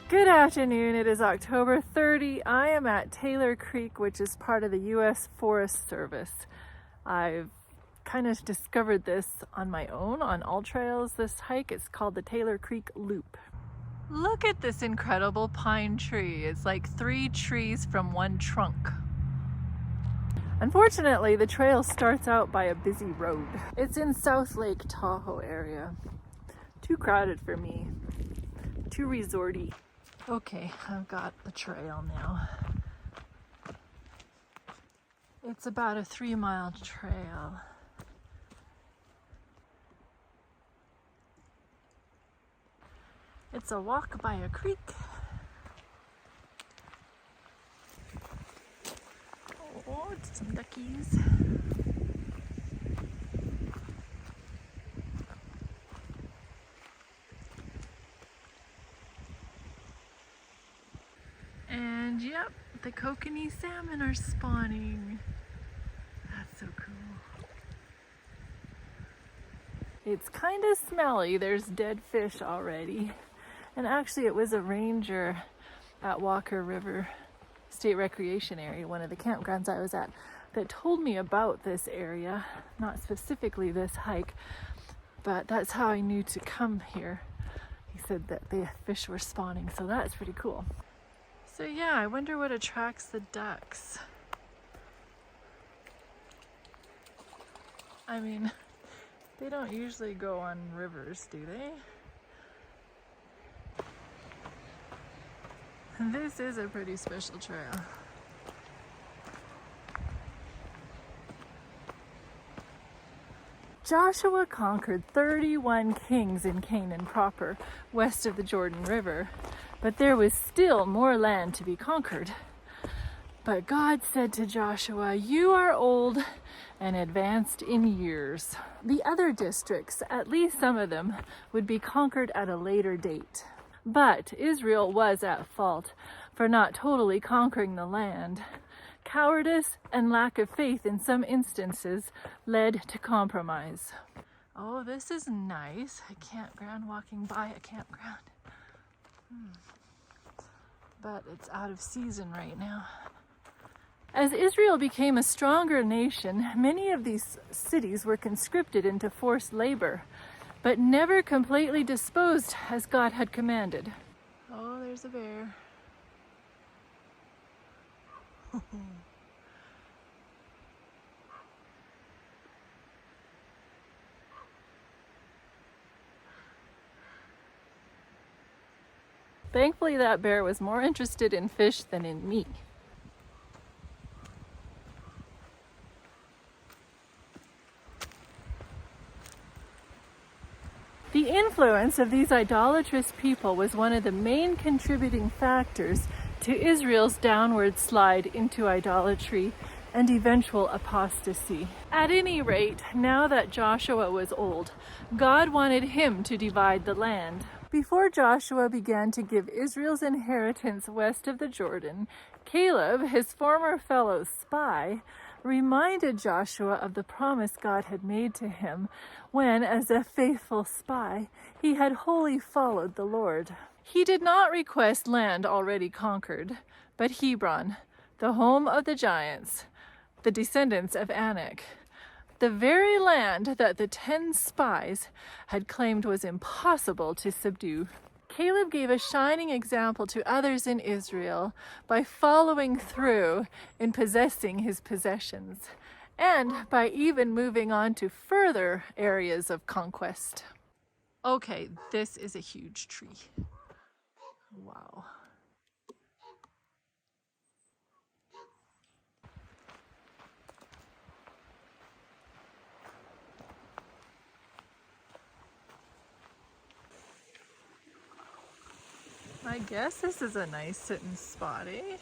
Good afternoon, it is October 30. I am at Taylor Creek, which is part of the U.S. Forest Service. I've kind of discovered this on my own on all trails, this hike. It's called the Taylor Creek Loop. Look at this incredible pine tree. It's like 3 trees from one trunk. Unfortunately, the trail starts out by a busy road. It's in South Lake Tahoe area. Too crowded for me. Too resorty. Okay, I've got the trail now. It's about a 3-mile trail. It's a walk by a creek. Oh, it's some duckies. And yep, the Kokanee salmon are spawning. That's so cool. It's kind of smelly. There's dead fish already. And actually it was a ranger at Walker River State Recreation Area, one of the campgrounds I was at, that told me about this area. Not specifically this hike, but that's how I knew to come here. He said that the fish were spawning, so that's pretty cool. So yeah, I wonder what attracts the ducks. I mean, they don't usually go on rivers, do they? This is a pretty special trail. Joshua conquered 31 kings in Canaan proper, west of the Jordan River, but there was still more land to be conquered. But God said to Joshua, "You are old and advanced in years." The other districts, at least some of them, would be conquered at a later date. But Israel was at fault for not totally conquering the land. Cowardice and lack of faith in some instances led to compromise. Oh, this is nice. A campground, walking by a campground. But it's out of season right now. As Israel became a stronger nation, many of these cities were conscripted into forced labor, but never completely disposed as God had commanded. Oh, there's a bear. Thankfully, that bear was more interested in fish than in me. The influence of these idolatrous people was one of the main contributing factors to Israel's downward slide into idolatry and eventual apostasy. At any rate, now that Joshua was old, God wanted him to divide the land. Before Joshua began to give Israel's inheritance west of the Jordan, Caleb, his former fellow spy, reminded Joshua of the promise God had made to him when, as a faithful spy, he had wholly followed the Lord. He did not request land already conquered, but Hebron, the home of the giants, the descendants of Anak, the very land that the 10 spies had claimed was impossible to subdue. Caleb gave a shining example to others in Israel by following through in possessing his possessions, and by even moving on to further areas of conquest. Okay, this is a huge tree. Wow. I guess this is a nice sitting spot, eh?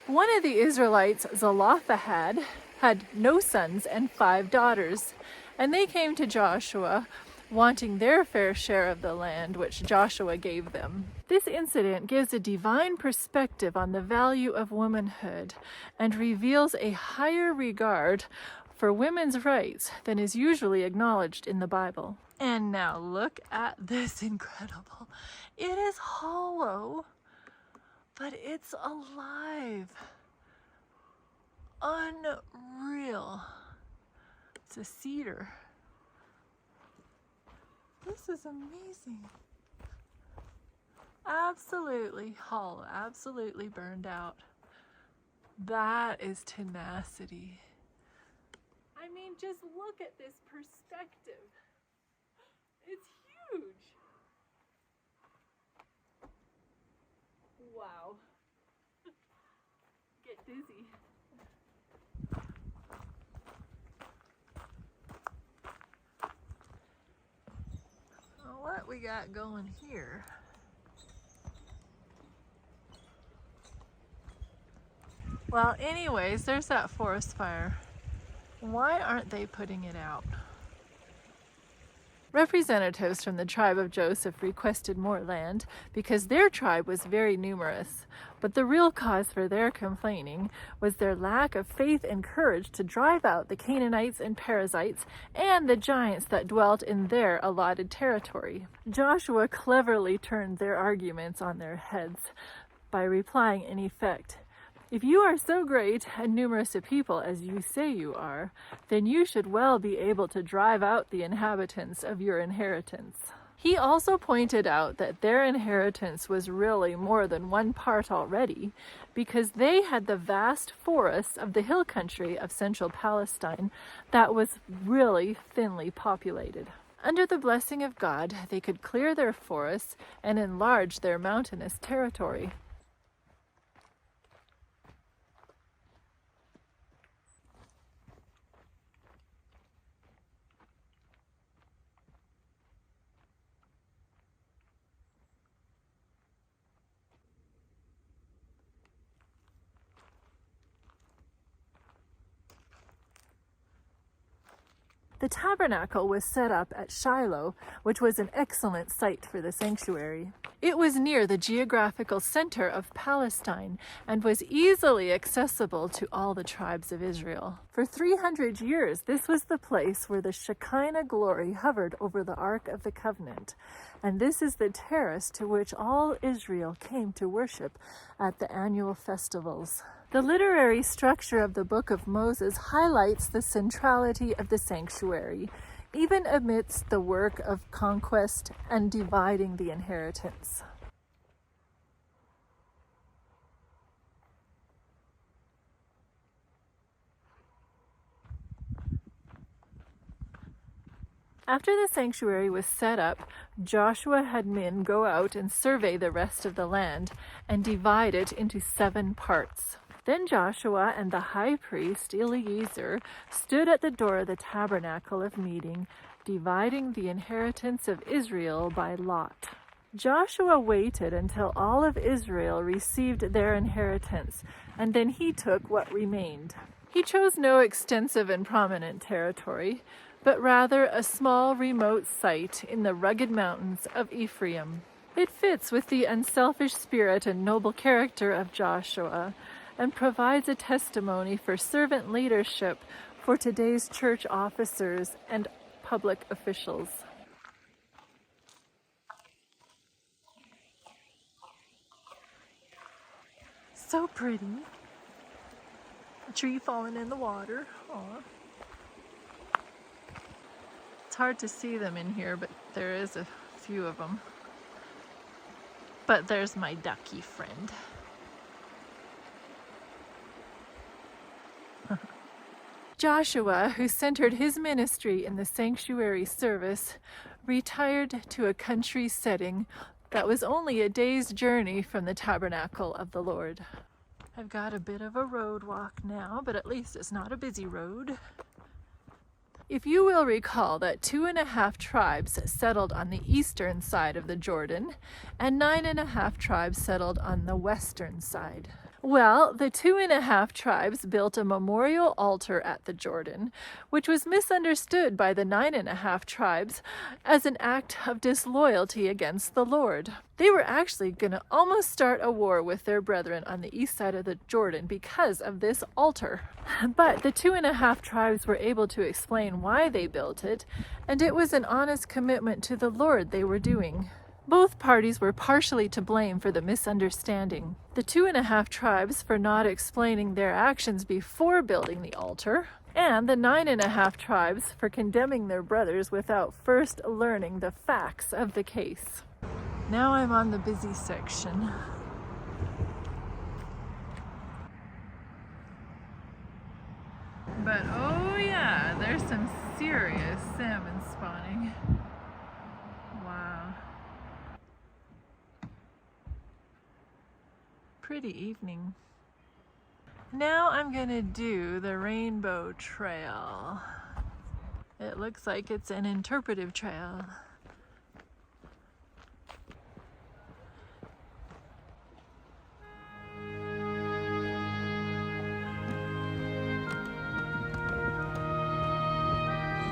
One of the Israelites, Zelophehad, had no sons and 5 daughters, and they came to Joshua wanting their fair share of the land which Joshua gave them. This incident gives a divine perspective on the value of womanhood and reveals a higher regard for women's rights than is usually acknowledged in the Bible. And now look at this incredible. It is hollow, but it's alive. Unreal. It's a cedar. This is amazing. Absolutely hollow, absolutely burned out. That is tenacity. I mean, just look at this perspective. It's huge. Wow. Get dizzy. Well, what we got going here? Well, anyways, there's that forest fire. Why aren't they putting it out? Representatives from the tribe of Joseph requested more land because their tribe was very numerous, but the real cause for their complaining was their lack of faith and courage to drive out the Canaanites and Perizzites and the giants that dwelt in their allotted territory. Joshua cleverly turned their arguments on their heads by replying in effect, "If you are so great and numerous a people as you say you are, then you should well be able to drive out the inhabitants of your inheritance." He also pointed out that their inheritance was really more than one part already, because they had the vast forests of the hill country of central Palestine that was really thinly populated. Under the blessing of God, they could clear their forests and enlarge their mountainous territory. The tabernacle was set up at Shiloh, which was an excellent site for the sanctuary. It was near the geographical center of Palestine and was easily accessible to all the tribes of Israel. For 300 years, this was the place where the Shekinah glory hovered over the Ark of the Covenant, and this is the terrace to which all Israel came to worship at the annual festivals. The literary structure of the Book of Moses highlights the centrality of the sanctuary, even amidst the work of conquest and dividing the inheritance. After the sanctuary was set up, Joshua had men go out and survey the rest of the land and divide it into 7 parts. Then Joshua and the high priest Eleazar stood at the door of the tabernacle of meeting, dividing the inheritance of Israel by lot. Joshua waited until all of Israel received their inheritance, and then he took what remained. He chose no extensive and prominent territory, but rather a small remote site in the rugged mountains of Ephraim. It fits with the unselfish spirit and noble character of Joshua, and provides a testimony for servant leadership for today's church officers and public officials. So pretty. A tree falling in the water. Aww. It's hard to see them in here, but there is a few of them. But there's my ducky friend. Joshua, who centered his ministry in the sanctuary service, retired to a country setting that was only a day's journey from the tabernacle of the Lord. I've got a bit of a road walk now, but at least it's not a busy road. If you will recall that 2.5 tribes settled on the eastern side of the Jordan, and 9.5 tribes settled on the western side. Well, the 2.5 tribes built a memorial altar at the Jordan, which was misunderstood by the 9.5 tribes as an act of disloyalty against the Lord. They were actually going to almost start a war with their brethren on the east side of the Jordan because of this altar. But the 2.5 tribes were able to explain why they built it, and it was an honest commitment to the Lord they were doing. Both parties were partially to blame for the misunderstanding. The 2.5 tribes for not explaining their actions before building the altar, and the 9.5 tribes for condemning their brothers without first learning the facts of the case. Now I'm on the busy section. But oh yeah, there's some serious salmon spawning. Wow. Pretty evening. Now I'm gonna do the Rainbow Trail. It looks like it's an interpretive trail.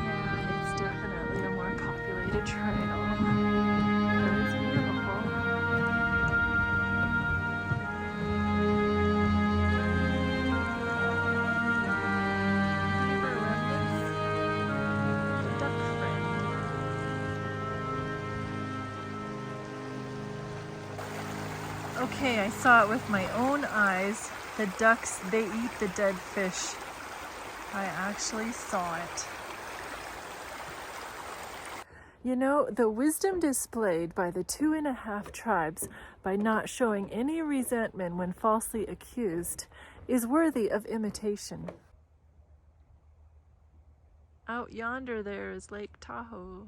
Yeah, it's definitely a more populated trail. But it's beautiful. Okay, I saw it with my own eyes. The ducks, they eat the dead fish. I actually saw it. You know, the wisdom displayed by the 2.5 tribes by not showing any resentment when falsely accused is worthy of imitation. Out yonder there is Lake Tahoe.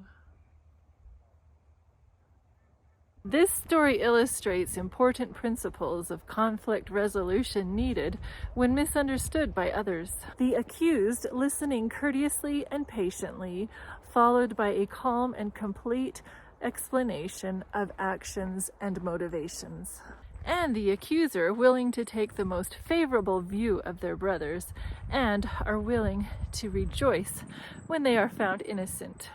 This story illustrates important principles of conflict resolution needed when misunderstood by others. The accused listening courteously and patiently, followed by a calm and complete explanation of actions and motivations. And the accuser willing to take the most favorable view of their brothers and are willing to rejoice when they are found innocent.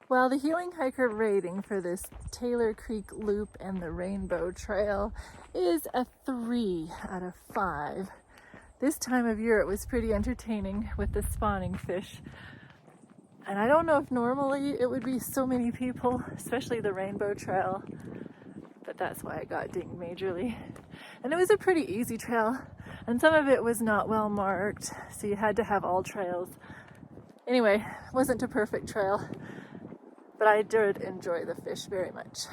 Well, the Healing Hiker rating for this Taylor Creek Loop and the Rainbow Trail is a 3 out of 5. This time of year it was pretty entertaining with the spawning fish. And I don't know if normally it would be so many people, especially the Rainbow Trail, but that's why I got dinged majorly. And it was a pretty easy trail, and some of it was not well marked, so you had to have all trails. Anyway, it wasn't a perfect trail. But I did enjoy the fish very much.